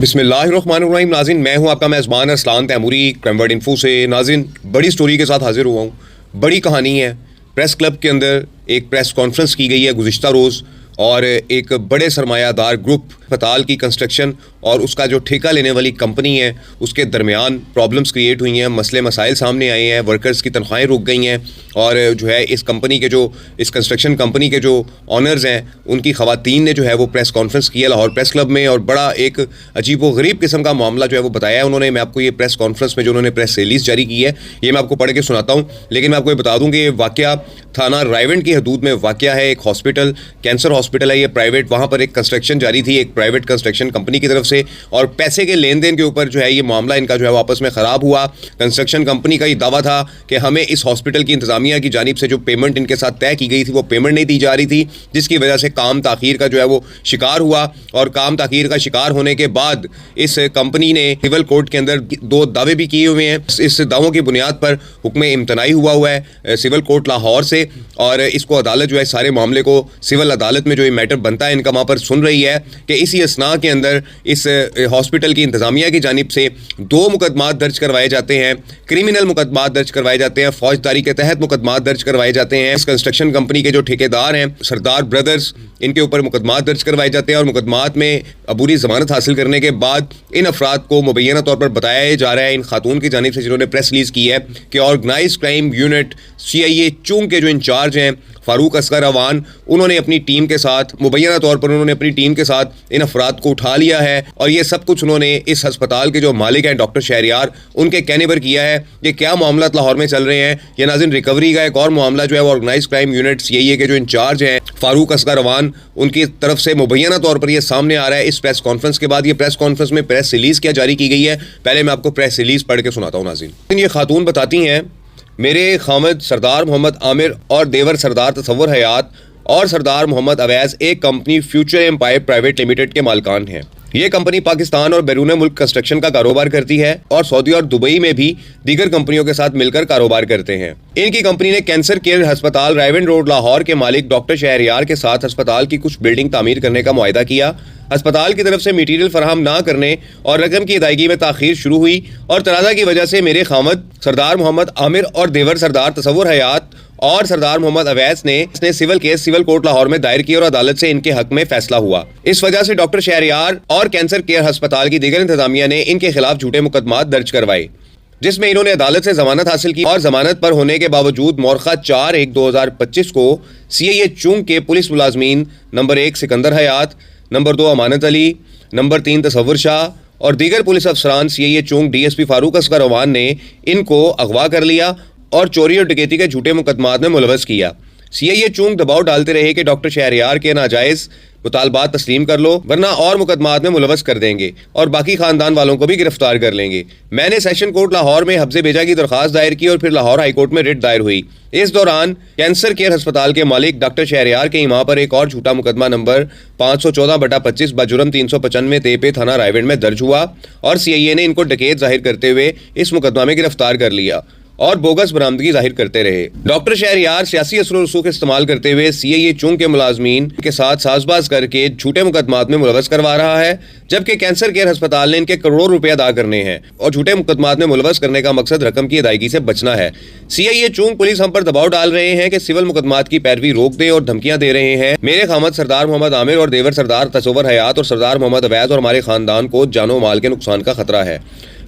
बिस्मिल्लाहिर्रहमानिर्रहीम। नाज़रीन, मैं हूं आपका मेज़बान Arsalan Taimuri crime word info से। नाज़रीन, बड़ी स्टोरी के साथ हाजिर हुआ हूं। बड़ी कहानी है। प्रेस क्लब के अंदर एक प्रेस कॉन्फ्रेंस की गई है गुज़िश्ता रोज़, और एक बड़े सरमायादार ग्रुप अस्पताल की कंस्ट्रक्शन और उसका जो ठेका लेने वाली कंपनी है उसके दरमियान प्रॉब्लम्स क्रिएट हुई हैं, मसले मसाइल सामने आए हैं, वर्कर्स की तनख्वाहें रुक गई हैं, और जो है इस कंपनी के जो इस कंस्ट्रक्शन कंपनी के जो ऑनर्स हैं उनकी ख़वातीन ने जो है वो प्रेस कॉन्फ्रेंस किया लाहौर प्रेस क्लब में, और बड़ा एक अजीब व गरीब किस्म का मामला जो है वो बताया है उन्होंने। मैं आपको ये प्रेस कॉन्फ्रेंस में जो उन्होंने प्रेस रिलीज़ जारी की है ये मैं आपको पढ़ के सुनाता हूँ। लेकिन मैं आपको ये बता दूँ कि ये वाक़या थाना रायवंड की हदूद में वाक़या है। एक हॉस्पिटल, कैंसर हॉस्पिटल है ये प्राइवेट, वहाँ पर एक कंस्ट्रक्शन जारी थी एक प्राइवेट कंस्ट्रक्शन कंपनी की तरफ से, और पैसे के लेन देन के ऊपर जो है ये मामला इनका जो है आपस में ख़राब हुआ। कंस्ट्रक्शन कंपनी का ये दावा था कि हमें इस हॉस्पिटल की इंतज़ामिया की जानिब से जो पेमेंट इनके साथ तय की गई थी वो पेमेंट नहीं दी जा रही थी, जिसकी वजह से काम ताख़ीर का जो है वो शिकार हुआ। और काम ताख़ीर का शिकार होने के बाद इस कंपनी ने सिविल कोर्ट के अंदर 2 दावे भी किए हुए हैं। इस दावों की बुनियाद पर हुक्म इम्तनाई हुआ है सिविल कोर्ट लाहौर से, और इसको अदालत जो है सारे मामले को सिविल अदालत में जो ये मैटर बनता है इनका वहाँ पर सुन रही है कि इसी असना के अंदर इस हॉस्पिटल की इंतज़ामिया की जानिब से 2 मुकदमात दर्ज करवाए जाते हैं, क्रिमिनल मुकदमात दर्ज करवाए जाते हैं, फौजदारी के तहत मुकदमात दर्ज करवाए जाते हैं। इस कंस्ट्रक्शन कंपनी के जो ठेकेदार हैं सरदार ब्रदर्स, इनके ऊपर मुकदमात दर्ज करवाए जाते हैं, और मुकदमात में अबूरी ज़मानत हासिल करने के बाद इन अफराद को मुबैना तौर पर बताया जा रहा है इन खातून की जानिब से जिन्होंने प्रेस रिलीज़ की है कि ऑर्गेनाइज क्राइम यूनिट CIA चूंग के जो इंचार्ज हैं फारूक असगर अवान, उन्होंने अपनी टीम के साथ मुबैना तौर पर उन्होंने अपनी टीम के साथ इन अफराद को उठा लिया है, और ये सब कुछ उन्होंने इस अस्पताल के जो मालिक हैं डॉक्टर शहरियार उनके कहने पर किया है। ये क्या मामला लाहौर में चल रहे हैं ये नाज़रीन, रिकवरी का एक और मामला जो है वो ऑर्गेनाइज क्राइम यूनिट CIA के जो इंचार्ज हैं फारूक असगर अवान उनकी तरफ से मुबैना तौर पर ये सामने आ रहा है। इस प्रेस कॉन्फ्रेंस के बाद ये प्रेस कॉन्फ्रेंस में प्रेस रिलीज़ क्या जारी की गई है, पहले मैं आपको प्रेस रिलीज़ पढ़ के सुनाता हूँ नाज़रीन। ये खातून बताती हैं, मेरे खामद सरदार मोहम्मद आमिर और देवर सरदार तसव्वुर हयात और सरदार मोहम्मद अवैज़ एक company Future Empire private limited के मालिकान हैं। ये कंपनी पाकिस्तान और बैरून मुल्क कंस्ट्रक्शन का कारोबार करती है और सऊदी और दुबई में भी दीगर कंपनियों के साथ मिलकर कारोबार करते हैं। इनकी कंपनी ने कैंसर केयर अस्पताल रायवंड रोड लाहौर के मालिक डॉक्टर शहरियार के साथ अस्पताल की कुछ बिल्डिंग तामीर करने का मुआहिदा किया। अस्पताल की तरफ से मटीरियल फराहम ना करने और रकम की अदायगी में ताख़ीर शुरू हुई, और तनाज़ा की वजह से मेरे खामद सरदार मोहम्मद आमिर और देवर सरदार तसव्वुर हयात और सरदार मोहम्मद अवैस ने civil case civil court Lahore में दायर किया और अदालत से इनके हक में फैसला हुआ। इस वजह से डॉक्टर शहरियार और कैंसर केयर अस्पताल की दीगर इंतजामिया ने इनके खिलाफ झूठे मुकदमात दर्ज करवाए, जिसमें इन्होंने अदालत से जमानत हासिल की, और जमानत पर होने के बावजूद मोरखा 4/1/2025 को CIA चूंग के पुलिस मुलाजमीन नंबर 1 सिकंदर हयात, नंबर 2 अमानत अली, नंबर 3 तसव्वुर शाह और दीगर पुलिस अफसरान CIA चूंग DSP फारूक असगर अवान ने इनको अगवा कर लिया और चोरी और डकैती के झूठे मुकदमात में मुलवस किया। CIA चूंग दबाव डालते रहे कि डॉक्टर शहरियार के नाजायज़ मुतालबात तस्लीम कर लो वरना और मुकदमात में मुलवस कर देंगे और बाकी खानदान वालों को भी गिरफ्तार कर लेंगे। मैंने सेशन कोर्ट लाहौर में हब्से भेजा की दरख्वास्त दायर की और फिर लाहौर हाई कोर्ट में रिट दायर हुई। इस दौरान कैंसर केयर अस्पताल के मालिक डॉक्टर शहरियार के इमाम पर एक और झूठा मुकदमा नंबर 514/25 बजुर्म 395 तेपे थाना रायवंड में दर्ज हुआ, और CIA ने इनको डकैत जाहिर करते हुए इस मुकदमा में गिरफ्तार कर लिया और बोगस बरामदगी जाहिर करते रहे। डॉक्टर शहरियार सियासी असर और रसूख इस्तेमाल करते हुए CIA चूंग के मुलाजमीन के साथ साजबाज करके झूठे मुकदमात में मुलवस करवा रहा है, जबकि कैंसर केयर अस्पताल ने इनके करोड़ों रुपए अदा करने हैं और झूठे मुकदमात में मुलवस करने का मकसद रकम की अदायगी से बचना है। CIA चूंग पुलिस हम पर दबाव डाल रहे हैं कि सिविल मुकदमात की पैरवी रोक दे और धमकियां दे रहे हैं। मेरे खामद सरदार मोहम्मद आमिर और देवर सरदार तसव्वुर हयात और सरदार मोहम्मद अवैज़ और हमारे खानदान को जानो माल के नुकसान का खतरा है।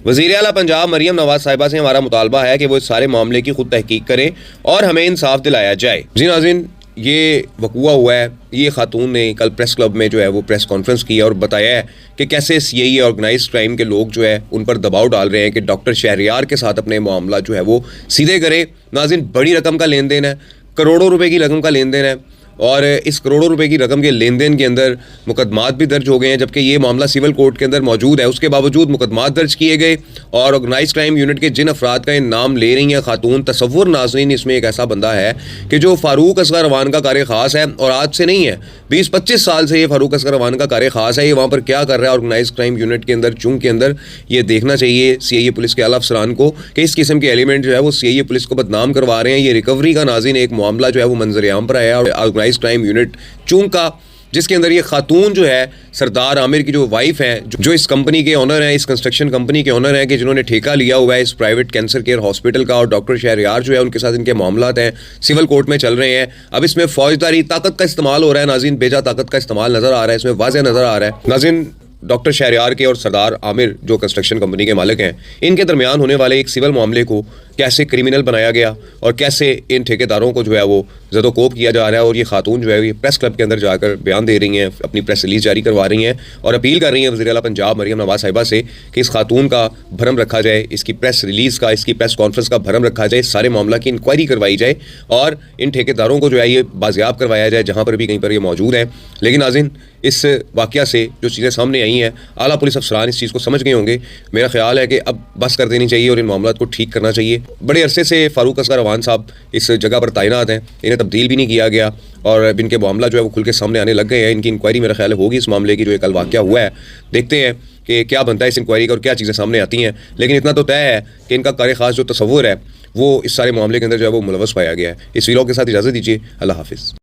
वज़ीर आला पंजाब मरियम नवाज साहिबा से हमारा मुतालबा है कि वो इस सारे मामले की खुद तहकीक करें और हमें इंसाफ दिलाया जाए। जी नाज़रीन, ये वक़ूआ हुआ है। ये खातून ने कल प्रेस क्लब में जो है वो प्रेस कॉन्फ्रेंस की और बताया है कि कैसे CIA ऑर्गेनाइज क्राइम के लोग जो है उन पर दबाव डाल रहे हैं कि डॉक्टर शहरियार के साथ अपने मामला जो है वो सीधे करें। नाज़रीन, बड़ी रकम का लेन देन है, करोड़ों रुपए की रकम का लेन देन है, और इस करोड़ों रुपए की रकम के लेन देन के अंदर मुकदमात भी दर्ज हो गए हैं, जबकि ये मामला सिविल कोर्ट के अंदर मौजूद है। उसके बावजूद मुकदमात दर्ज किए गए, और ऑर्गेनाइज क्राइम यूनिट के जिन अफराद का नाम ले रही हैं खातून, तसव्वुर नाज़रीन, इसमें एक ऐसा बंदा है कि जो फारूक असगर अवान का कार्य ख़ास है, और आज से नहीं है 20-25 साल से ये फारूक असगर अवान का कार्य ख़ास है। ये वहाँ पर क्या कर रहा है ऑर्गेनाइज क्राइम यूनिट के अंदर, चूंग के अंदर, ये देखना चाहिए CIA पुलिस के आला अफसरान को कि इस किस्म के एलिमेंट जो है वो CIA पुलिस को बदनाम करवा रहे हैं। ये रिकवरी का नाज़रीन एक मामला जो है वो मंजर आम पर आया, और ऑर्गेनाइज क्राइम यूनिट चूंग का جس کے اندر یہ خاتون جو ہے سردار عامر کی جو وائف ہیں جو اس کمپنی کے آنر ہیں, اس کنسٹرکشن کمپنی کے آنر ہیں کہ جنہوں نے ٹھیکہ لیا ہوا ہے اس پرائیویٹ کینسر کیئر ہاسپٹل کا, اور ڈاکٹر شہریار جو ہے ان کے ساتھ ان کے معاملات ہیں سول کورٹ میں چل رہے ہیں. اب اس میں فوجداری طاقت کا استعمال ہو رہا ہے ناظرین, بیجا طاقت کا استعمال نظر آ رہا ہے, اس میں واضح نظر آ رہا ہے ناظرین. ڈاکٹر شہریار کے اور سردار عامر جو کنسٹرکشن کمپنی کے مالک ہیں, ان کے درمیان ہونے والے ایک سول معاملے کو کیسے کرمنل بنایا گیا اور کیسے ان ٹھیکیداروں کو جو ہے وہ زد و کوب کیا جا رہا ہے. اور یہ خاتون جو ہے یہ پریس کلب کے اندر جا کر بیان دے رہی ہیں, اپنی پریس ریلیز جاری کروا رہی ہیں اور اپیل کر رہی ہیں وزیر اعلیٰ پنجاب مریم نواز صاحبہ سے کہ اس خاتون کا بھرم رکھا جائے, اس کی پریس ریلیز کا, اس کی پریس کانفرنس کا بھرم رکھا جائے, سارے معاملہ کی انکوائری کروائی جائے اور ان ٹھیکیداروں کو جو ہے یہ بازیاب کروایا جائے جہاں پر بھی کہیں پر یہ موجود ہیں. لیکن ناظرین اس واقعہ سے جو چیزیں سامنے آئی ہیں, اعلیٰ پولیس افسران اس چیز کو سمجھ گئے ہوں گے. میرا خیال ہے کہ اب بس کر دینی چاہیے اور ان معاملات کو ٹھیک کرنا چاہیے. بڑے عرصے سے فاروق اصغر اوان صاحب اس جگہ پر تعینات ہیں, انہیں تبدیل بھی نہیں کیا گیا اور اب ان کے معاملہ جو ہے وہ کھل کے سامنے آنے لگ گئے ہیں. ان کی انکوائری میرا خیال ہوگی اس معاملے کی جو کل واقعہ ہوا ہے, دیکھتے ہیں کہ کیا بنتا ہے اس انکوائری کا اور کیا چیزیں سامنے آتی ہیں. لیکن اتنا تو طے ہے کہ ان کا کار خاص جو تصور ہے وہ اس سارے معاملے کے اندر جو ہے وہ ملوث پایا گیا ہے. اس ویلاگ کے ساتھ اجازت دیجیے, اللہ حافظ.